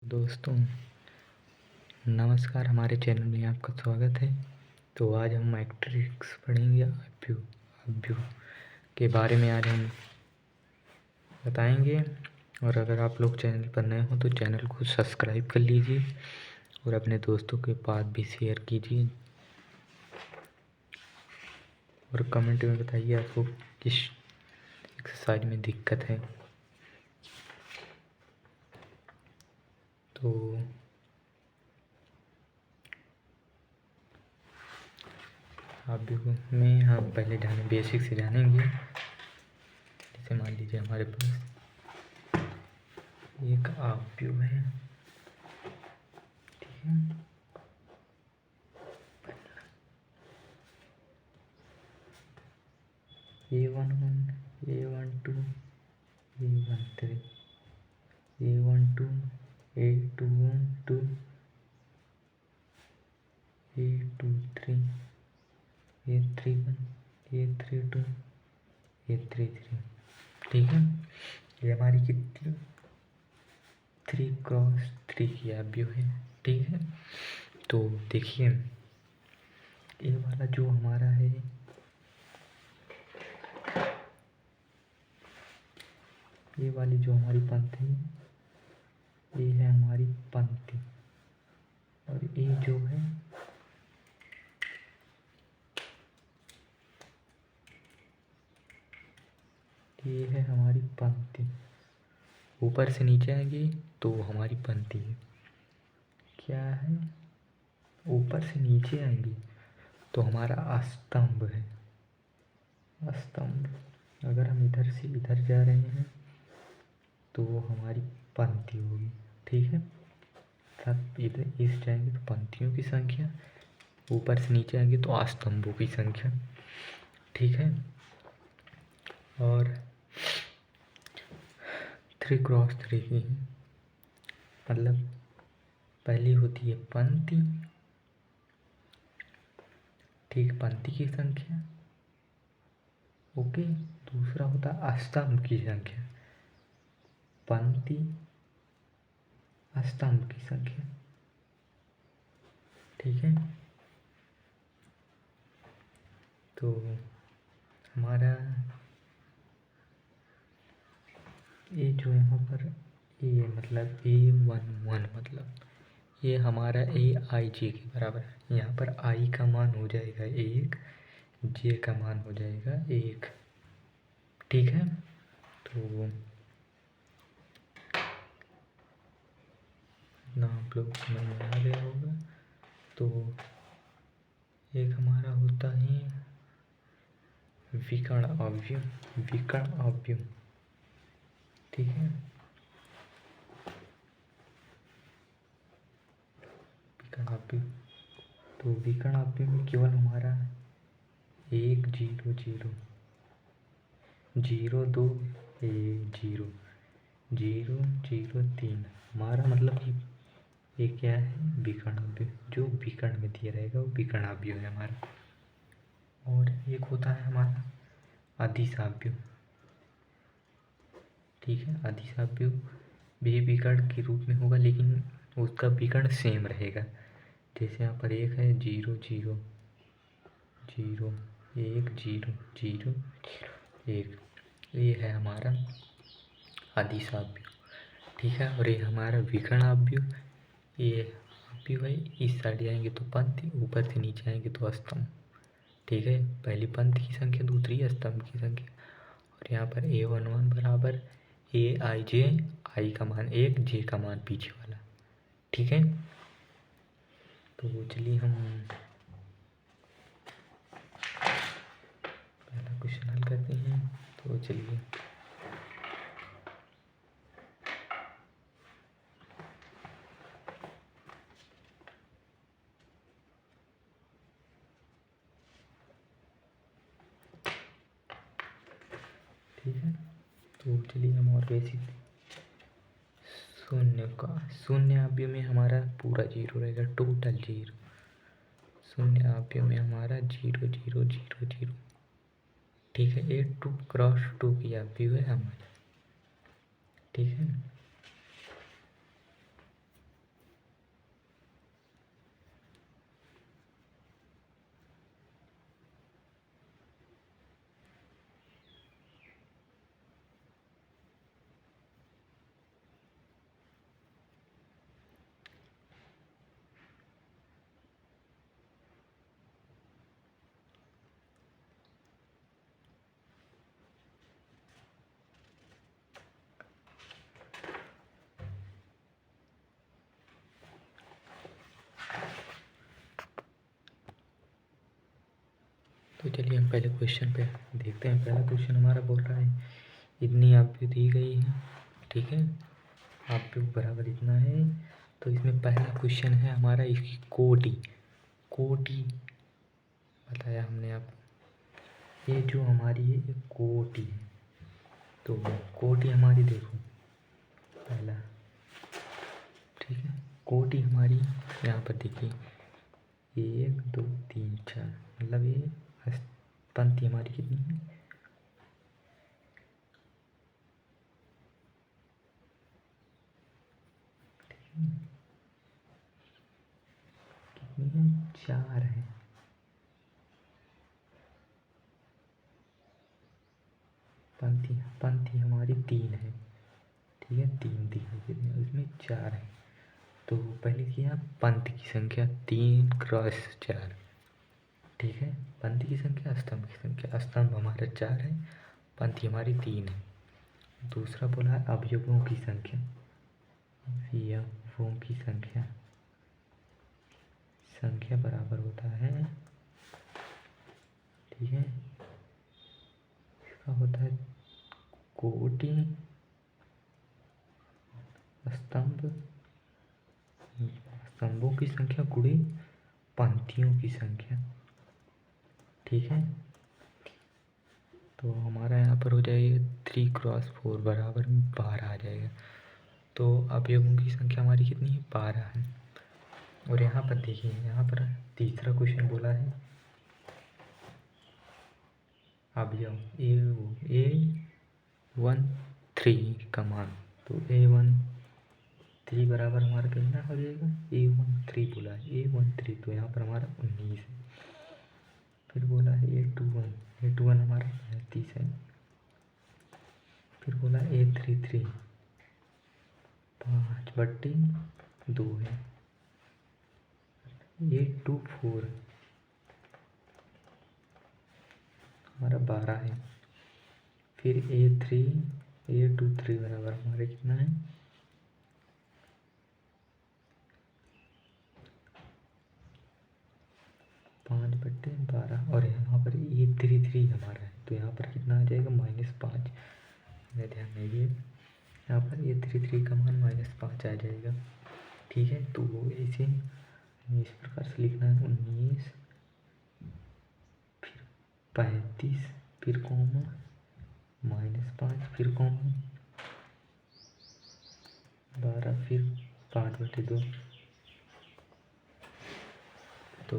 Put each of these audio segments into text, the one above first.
दोस्तों नमस्कार, हमारे चैनल में आपका स्वागत है। तो आज हम मैट्रिक्स पढ़ेंगे। अव्यू के बारे में आज हम बताएंगे। और अगर आप लोग चैनल पर नए हो तो चैनल को सब्सक्राइब कर लीजिए और अपने दोस्तों के पास भी शेयर कीजिए और कमेंट में बताइए आपको किस एक्सरसाइज में दिक्कत है। तो अव्यू में हम पहले बेसिक से जानेंगे। जैसे मान लीजिए हमारे पास एक अव्यू है, ठीक है। A11, A12, A13, A12, A22, A23, A31, A32, A33, ठीक है। ये हमारी कितनी 3x3 की अव्यू है, ठीक है। तो देखिए ये वाला जो हमारा है, ये वाली जो हमारी पंक्ति है, ये है हमारी पंक्ति। और ये जो है ये है हमारी पंक्ति। ऊपर से नीचे आएंगे तो हमारी पंक्ति है। क्या है? ऊपर से नीचे आएंगे तो हमारा स्तंभ है। स्तंभ। अगर हम इधर से इधर जा रहे हैं तो वो हमारी पंक्ति होगी, ठीक है। सब इधर इस जाएंगे तो पंक्तियों की संख्या, ऊपर से नीचे आएंगे तो स्तंभों की संख्या, ठीक है। और 3x3 की है, मतलब पहली होती है पंक्ति, ठीक, पंक्ति की संख्या, ओके। दूसरा होता है स्तंभ की संख्या, पंक्ति स्तंभ की संख्या, ठीक है। तो हमारा ये जो यहाँ पर ये मतलब A11 मतलब ये हमारा AIJ के बराबर है। यहाँ पर I का मान हो जाएगा 1, J का मान हो जाएगा 1, ठीक है। तो ना आप लोग समझ में आ गया होगा। तो एक हमारा होता है विकर्ण अवयव, विकर्ण अवयव, ठीक है। विकर्ण अवयव, तो विकर्ण अवयव में केवल हमारा 1 0 0 0 2 0 0 0 3, हमारा मतलब कि ये क्या है? विकर्ण अवयव। जो विकर्ण में दिया रहेगा वो विकर्ण अवयव है हमारा। और एक होता है हमारा अदिश अवयव, ठीक है। अदिश अवयव भी विकर्ण के रूप में होगा लेकिन उसका विकर्ण सेम रहेगा। जैसे यहाँ पर एक है 0 0 0 1 0 0 1, ये है हमारा अदिश अवयव, ठीक है। और ये हमारा विकर्ण अवयव, ये अवयव है। इस साइड जाएंगे तो पंक्ति, ऊपर से नीचे आएंगे तो स्तंभ, ठीक है। पहली पंक्ति की संख्या, दूसरी स्तंभ की संख्या। और यहाँ पर A11 बराबर AIJ, I का मान 1, J का मान पीछे वाला, ठीक है। तो चलिए हम पहला क्वेश्चन हल करते हैं। तो चलिए ठीक है। तो चलिए हम और बेसिक शून्य अवयव में हमारा पूरा 0 रहेगा, टोटल 0। शून्य अवयव में हमारा 0 0 0 0, ठीक है। ये 2x2 की अवयव है हमारी, ठीक है। चलिए हम पहले क्वेश्चन पे देखते हैं। पहला क्वेश्चन हमारा बोल रहा है इतनी आयु दी गई है, ठीक है, आयु बराबर इतना है। तो इसमें पहला क्वेश्चन है हमारा इसकी कोटि बताया हमने आपको। ये जो हमारी है ये कोटि है। तो कोटि हमारी देखो पहला, ठीक है, कोटि हमारी यहाँ पर देखिए 1 2 3 4, मतलब ये पंक्ति हमारी कितनी है, कितनी है, 4 है। पंक्ति हमारी 3 है, ठीक है, 3 दिखाई दे रही है, उसमें 4 है। तो पहले किया पंक्ति की संख्या 3 क्रॉस 4, ठीक है, पंक्ति की संख्या स्तंभ की संख्या, स्तंभ हमारा 4 है, पंक्ति हमारी 3 है। दूसरा बोला है अवयवों की संख्या, अवयवों की संख्या बराबर होता है, ठीक है, इसका होता है कोटि स्तंभों की संख्या गुणे पंक्तियों की संख्या, ठीक है। तो हमारा यहाँ पर हो जाएगा 3 क्रॉस 4 बराबर 12 आ जाएगा। तो अवयवों की संख्या हमारी कितनी है, 12 है। और यहाँ पर देखिए, यहाँ पर तीसरा क्वेश्चन बोला है अवयव A13 का मान। तो A13 बराबर हमारा कितना हो जाएगा, A13 बोला है, A13 तो यहाँ पर हमारा 19 है। फिर बोला है A21 हमारा 35 है। फिर बोला A33 5/2 है। A24 हमारा 12 है। फिर A23 बराबर हमारे कितना है, 5/12। और यहाँ पर A33 हमारा है, तो यहाँ पर कितना आ जाएगा, -5। ध्यान दीजिए, यहाँ पर A33 का मान -5 आ जाएगा, ठीक है। तो इसे इस प्रकार से लिखना है 19 फिर 35 फिर कोमा -5 फिर कोमा 12 फिर 5/2। तो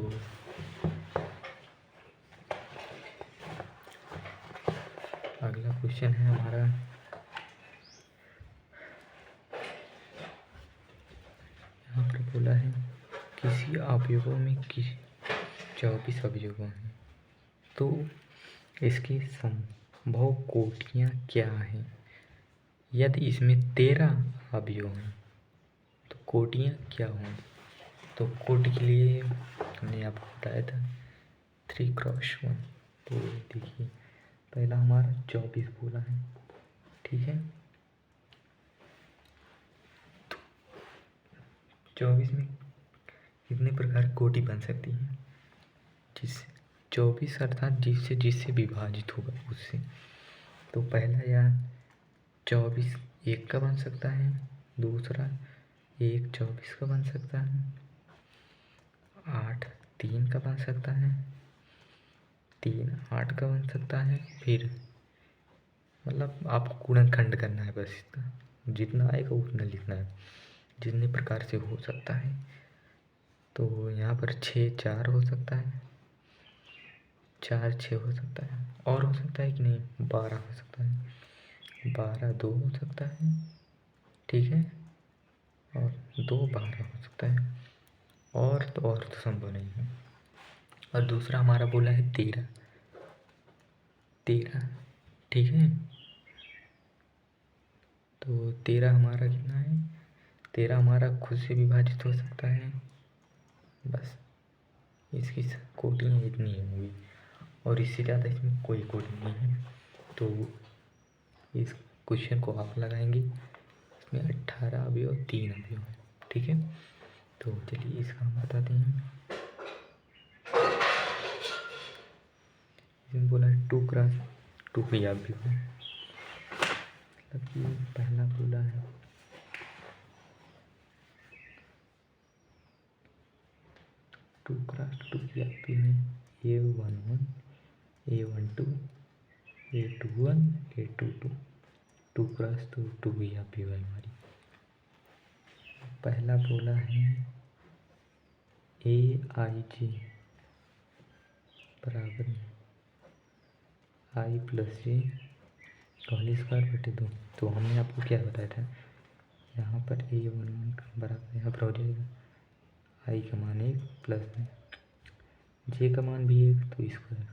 अगला क्वेश्चन है हमारा, यहाँ पर बोला है किसी अवयवों में 24 अवयव हैं, तो इसकी संभव कोटियाँ क्या हैं। यदि इसमें 13 अवयव हैं तो कोटियाँ क्या होंगी। तो कोटि के लिए हमने आपको बताया था 3 क्रॉस 1। तो देखिए पहला हमारा 24 बोला है, ठीक है। तो 24 में कितने प्रकार की कोटि बन सकती है, जिससे 24 अर्थात जिससे विभाजित होगा उससे। तो पहला या 24 1 का बन सकता है, दूसरा 1 24 का बन सकता है, 8 3 का बन सकता है, 3 8 का बन सकता है। फिर मतलब आपको गुणनखंड करना है, बस इसका जितना आएगा उतना लिखना है, जितने प्रकार से हो सकता है। तो यहाँ पर 6 4 हो सकता है, 4 6 हो सकता है, और हो सकता है कि नहीं, 12 हो सकता है, 12 2 हो सकता है, ठीक है, और 2 12 हो सकता है, और तो संभव नहीं है। और दूसरा हमारा बोला है 13, ठीक है। तो 13 हमारा कितना है, 13 हमारा खुद से विभाजित हो सकता है, बस इसकी कोटियाँ इतनी होंगी, और इससे ज़्यादा इसमें कोई कोटि नहीं है। तो इस क्वेश्चन को आप लगाएंगे, इसमें 18 अवयव 3 अवयव, ठीक है। तो चलिए इसका हम बताते हैं। इसमें बोला है 2 क्रॉस 2 की आप भी है, मतलब कि पहला बोला है 2 क्रॉस 2 की आप भी है A11 A12 A21 A22 2 cross 2 की आप भी है हमारी। पहला बोला है AIJ बराबर में I plus J whole square बटे 2। तो हमने आपको क्या बताया था, यहाँ पर A11 बराबर यहाँ पर हो जाएगा I का मान 1 प्लस में J का मान भी 1 तो स्क्वायर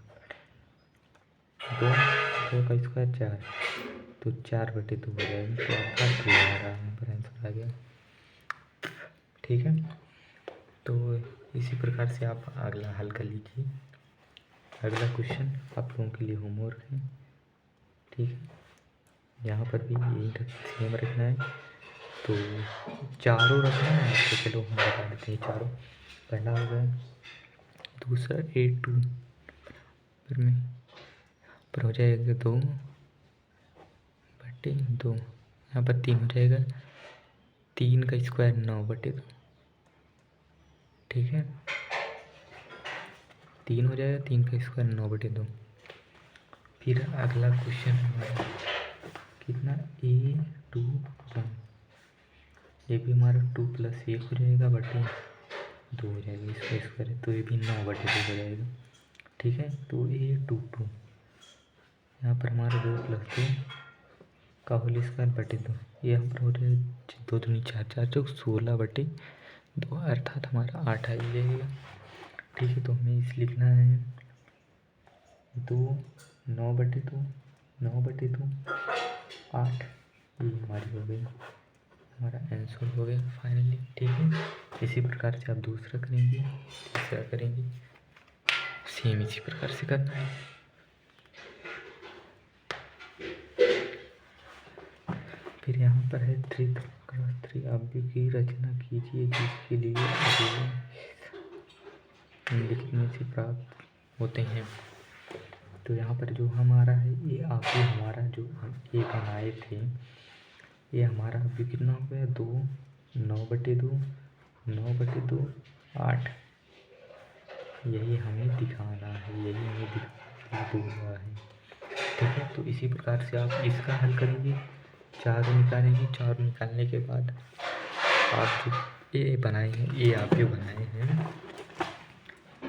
2 का स्क्वायर 4 तो 4 बटे 2 हो जाएगा। तो आपका 2 आ रहा है, यहाँ पर आंसर आ गया। ठीक है, तो इसी प्रकार से आप अगला हल कर लीजिए। अगला क्वेश्चन आप लोगों के लिए होमवर्क है। ठीक है, यहाँ पर भी यही सेम रखना है, तो चारों रखना है। तो चलो हम बता देते हैं चारों। पहला हो गया, दूसरा A2 फिर में पर हो जाएगा 2 बटे 2, यहाँ पर 3 हो जाएगा, 3 का स्क्वायर 9 बटे 2। ठीक है, 3 हो जाएगा, 3 का स्क्वायर 9 बटे 2। फिर अगला क्वेश्चन हमारा कितना A21, ये भी हमारा 2 प्लस 1 हो जाएगा बटे 2 हो जाएगा, इसका स्क्वायर है तो ये भी 9 बटे 2 हो जाएगा। ठीक है, तो A22 यहाँ पर हमारा 2 प्लस 2 का होल स्क्वायर बटे 2, ये यहाँ पर हो जाएगा 2 दूनी 4 4 चौक 16 बटे 2 अर्थात हमारा 8 आ जाएगा। ठीक है, तो हमें इस लिखना है 2 9 बटे 2 9 बटे 2 8, ये हमारी हो गई, हमारा आंसर हो गया फाइनली। ठीक है, इसी प्रकार से आप दूसरा करेंगे, तीसरा करेंगे, सेम इसी प्रकार से करना है। फिर यहाँ पर है 3 क्रॉस 3 अवयव की रचना कीजिए जिसके लिए लिखने से प्राप्त होते हैं। तो यहाँ पर जो हमारा है ये अवयव हमारा जो हम ये बनाए थे, ये हमारा अवयव कितना हो गया 2 9 बटे 2 9 बटे 2 8, यही हमें दिखाना है, यही हमें दिखाना है। ठीक है, तो इसी प्रकार से आप इसका हल करेंगे, चारों निकालेंगे, चारों निकालने के बाद आप जो ए बनाए हैं, ये आप जो बनाए हैं,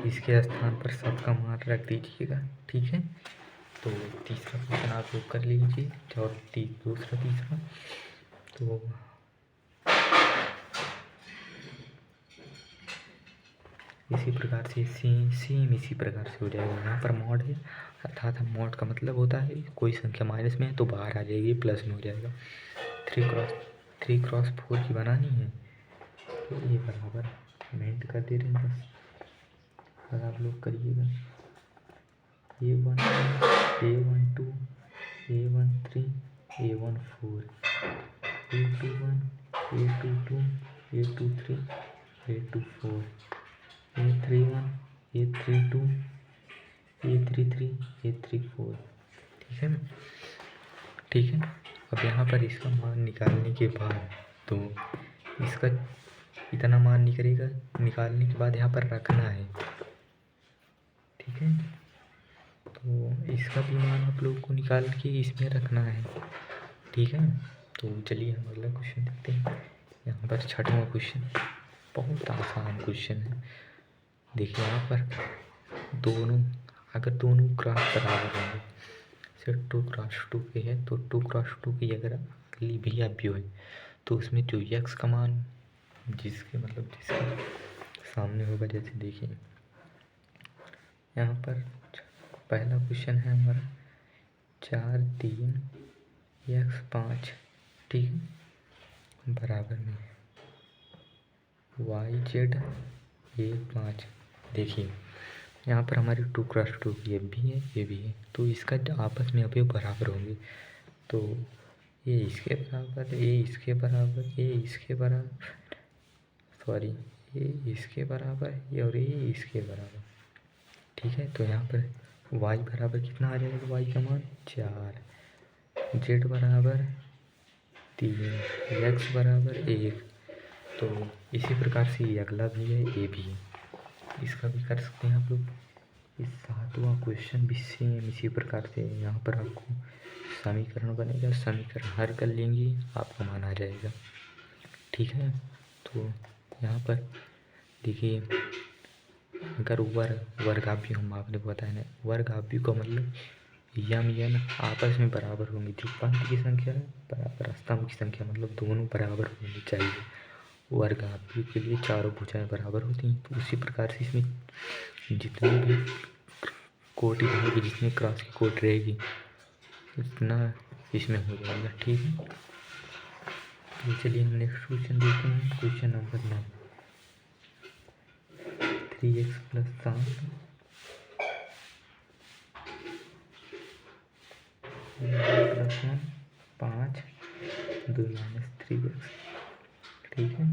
इसके स्थान पर सबका मान रख दीजिएगा। ठीक है, तो तीसरा क्वेश्चन आप लोग कर लीजिए, और दूसरा तीसरा तो इसी प्रकार से सेम इसी प्रकार से हो जाएगा। यहाँ पर मॉड है, अर्थात मॉड का मतलब होता है कोई संख्या माइनस में है तो बाहर आ जाएगी, प्लस में हो जाएगा। 3 क्रॉस 4 की बनानी है, तो ये बराबर कमेंट कर दे रहे हैं बस, और आप लोग करिएगा। A1 A12 A13 A14 A21 A22 A23 A24 A31 A32 A33 A34। ठीक है, ठीक है। अब यहाँ पर इसका मान निकालने के बाद तो इसका इतना मान निकालने के बाद यहाँ पर रखना है। ठीक है, तो इसका भी मान आप लोग को निकाल के इसमें रखना है। ठीक है, तो चलिए हम अगला क्वेश्चन देखते हैं। यहाँ पर 6वां क्वेश्चन बहुत आसान क्वेश्चन है। देखिए यहाँ पर अगर दोनों क्रॉस बराबर होंगे, जैसे 2 क्रॉस 2 के है तो 2 क्रॉस 2 की अगर अगली भी अवयव है तो उसमें जो x का मान जिसके सामने होगा, जैसे देखिए यहाँ पर पहला क्वेश्चन है हमारा 4 3 x 5, ठीक है, बराबर में y z 1 5। देखिए यहाँ पर हमारी 2 क्रॉस 2 की ये भी है, ये भी है, तो इसका आपस में अवयव बराबर होंगे। तो ये इसके बराबर, ये इसके बराबर, ये इसके बराबर, सॉरी ये इसके बराबर, ये और ये इसके बराबर। ठीक है, तो यहाँ पर वाई बराबर कितना आ जाएगा, वाई का मान 4, जेड बराबर 3, एक्स बराबर 1। तो इसी प्रकार से ये अगला भी है, ये भी है, इसका भी कर सकते हैं आप लोग। इस 7वां क्वेश्चन भी सेम इसी प्रकार से, यहाँ पर आपको समीकरण बनेगा, समीकरण हल कर लेंगे आपका मान आ जाएगा। ठीक है, तो यहाँ पर देखिए, अगर वर्गाव्यू हम आपने बताया ना, वर्गाव्यू का मतलब यम एन आपस में बराबर होंगे। जो पंक्ति की संख्या है बराबर स्तंभ की संख्या, मतलब दोनों बराबर होनी चाहिए। वर्गाव्यू के लिए चारों भुजाएं बराबर होती हैं। तो उसी प्रकार से इसमें जितनी भी कोटि रहेगी, जितनी क्रॉस की कोटि रहेगी, उतना इसमें हो जाएगा। ठीक है, तो चलिए हम नेक्स्ट क्वेश्चन देखते हैं। Question number 9, 3x + 7 + 1 5 2 - 3x। ठीक है,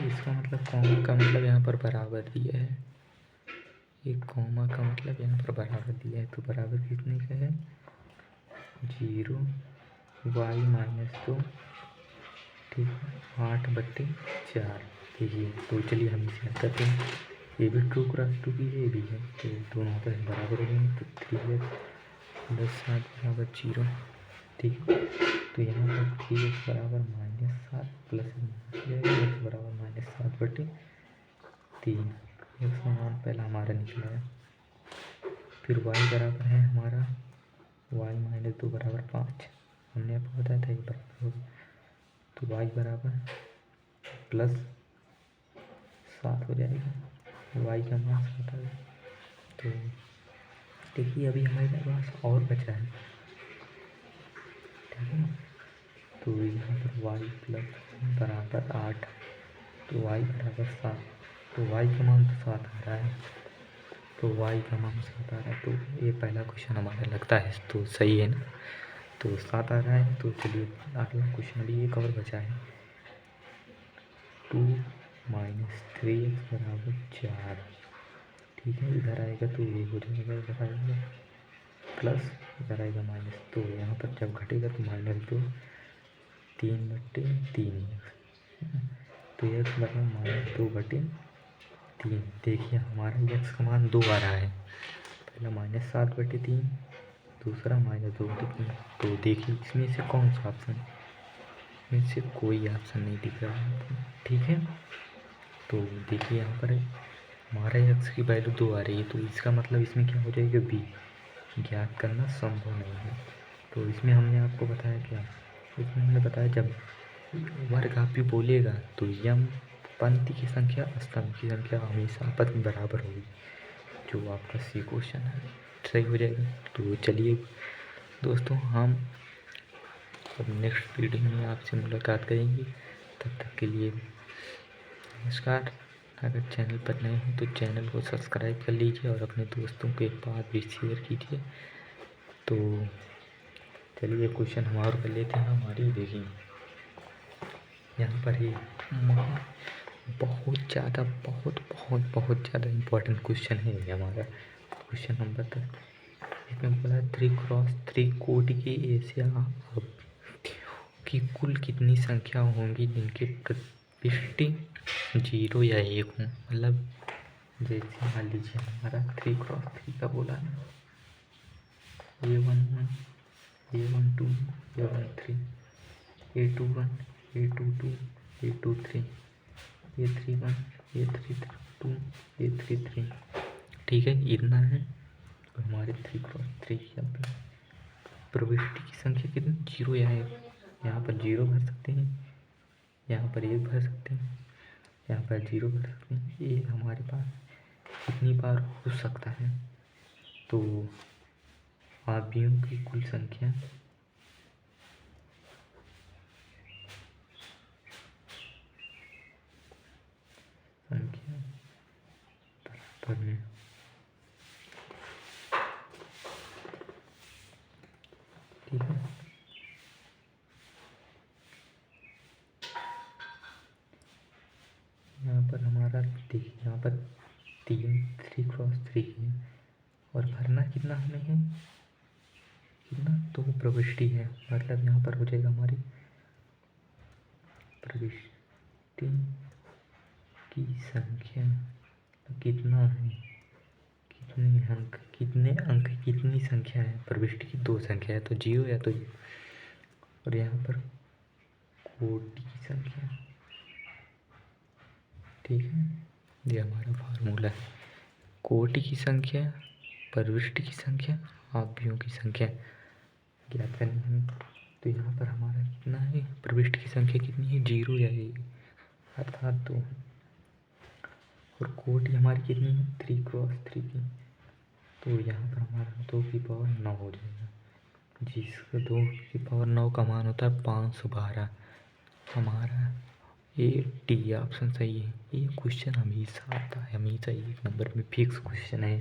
इसका मतलब कॉमा का मतलब यहाँ पर बराबर दिया है, एक कॉमा का मतलब यहाँ पर बराबर दिया है। तो बराबर कितने का है, 0 y - 2, ठीक है, 8/4। देखिए, तो चलिए हम इसे हल करते हैं। ये भी 2 × 2 की है, ये भी है, तो दोनों आपस में बराबर हो जाएंगे। तो 3x + 7 = 0। ठीक है, तो यहाँ पर 3x बराबर -7 प्लस x बराबर -7/3। x का मान पहला हमारा निकला है। फिर y बराबर है हमारा y - 2 बराबर 5। हमने आपको बताया था ये बराबर होगा। तो y बराबर +7 हो जाएगा, y का मान 7 आ गया। तो देखिए, अभी हमारे पास और बचा है, ठीक है ना। तो यहाँ पर y बराबर 8, तो y बराबर 7, तो y का मान तो 7 आ रहा है, तो y का मान 7 आ रहा है। तो ये पहला क्वेश्चन हमारा लगता है तो सही है ना, तो 7 आ रहा है। तो चलिए अगला क्वेश्चन, अभी एक और बचा है। 2 - 3x बराबर 4। ठीक है, इधर आएगा तो ये हो जाएगा, इधर आएगा प्लस, इधर आएगा माइनस। तो यहाँ पर जब घटेगा तो -2, 3/3। तो x बराबर -2/3। देखिए हमारा x का मान 2 आ रहा है, पहला -7/3, दूसरा -2/3। तो देखिए इसमें से कौन सा ऑप्शन, इसमें से कोई ऑप्शन नहीं दिख रहा है। ठीक है, तो देखिए यहाँ पर हमारा x की वैल्यू 2 आ रही है, तो इसका मतलब इसमें क्या हो जाएगा, b ज्ञात करना संभव नहीं है। तो इसमें हमने आपको बताया क्या, इसमें हमने बताया जब वर्गाव्यू बोलेगा तो यम पंक्ति की संख्या स्तंभ की संख्या हमेशा आपस में बराबर होगी। जो आपका सी क्वेश्चन है सही हो जाएगा। तो चलिए दोस्तों, हम अब नेक्स्ट वीडियो में आपसे मुलाकात करेंगे। तब तक के लिए नमस्कार। अगर चैनल पर नए हैं तो चैनल को सब्सक्राइब कर लीजिए और अपने दोस्तों के पास भी शेयर कीजिए। तो चलिए क्वेश्चन हम और कर लेते हैं हमारी। देखिए यहाँ पर ही बहुत ज़्यादा ज़्यादा इम्पोर्टेंट क्वेश्चन है ये हमारा क्वेश्चन नंबर 10। इसमें बोला 3x3 कोटि के एशिया की कुल कितनी संख्या होंगी जिनके प्रविष्टि 0 या 1 हों। मतलब जैसे मान लीजिए हमारा 3x3 का बोला है, A11, A12, A13, A21, A22, A23, A31, A32, A33। ठीक है, इतना है। तो हमारे 3x3 की प्रविष्टि की संख्या कितनी, 0 या 1। यहाँ पर 0 भर सकते हैं, यहाँ पर 1 भर सकते हैं, यहाँ पर 0 भर सकते हैं। ये हमारे पास कितनी बार हो सकता है, तो आव्यूहों की कुल संख्या बराबर में ठीक है। यहाँ पर हमारा देखिए, यहाँ पर 3x3 है और भरना कितना हमें है, कितना, 2 प्रविष्टि है, मतलब यहाँ पर हो जाएगा हमारी प्रविष्टि की संख्या कितना है, कितने अंक कितनी संख्या है, प्रविष्टि की 2 संख्या है तो 0 या तो 1, और यहाँ पर कोटि की संख्या, ठीक है, ये हमारा फार्मूला है। कोटि की संख्या, प्रविष्टि की संख्या, आव्यूहों की संख्या ज्ञात करनी है। तो यहाँ पर हमारा कितना है, प्रविष्टि की संख्या कितनी है, 0 या 1 अर्थात 2, और कोटि हमारी कितनी है, 3 क्रॉस 3 की, तो यहाँ पर हमारा 2 की पावर 9 हो जाएगा, जिसका 2 की पावर 9 का मान होता है 512। हमारा ए डी ऑप्शन सही है। ये क्वेश्चन हमेशा आता है, हमेशा 1 नंबर में फिक्स क्वेश्चन है।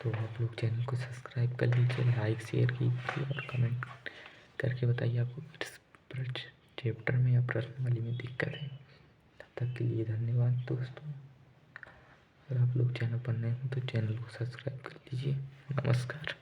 तो आप लोग चैनल को सब्सक्राइब कर लीजिए, लाइक शेयर कीजिए और कमेंट करके बताइए आपको किस चैप्टर में या प्रश्नावली में दिक्कत है। तब तक के लिए धन्यवाद दोस्तों। अगर आप लोग चैनल पर नए हो तो चैनल को सब्सक्राइब कर लीजिए। नमस्कार।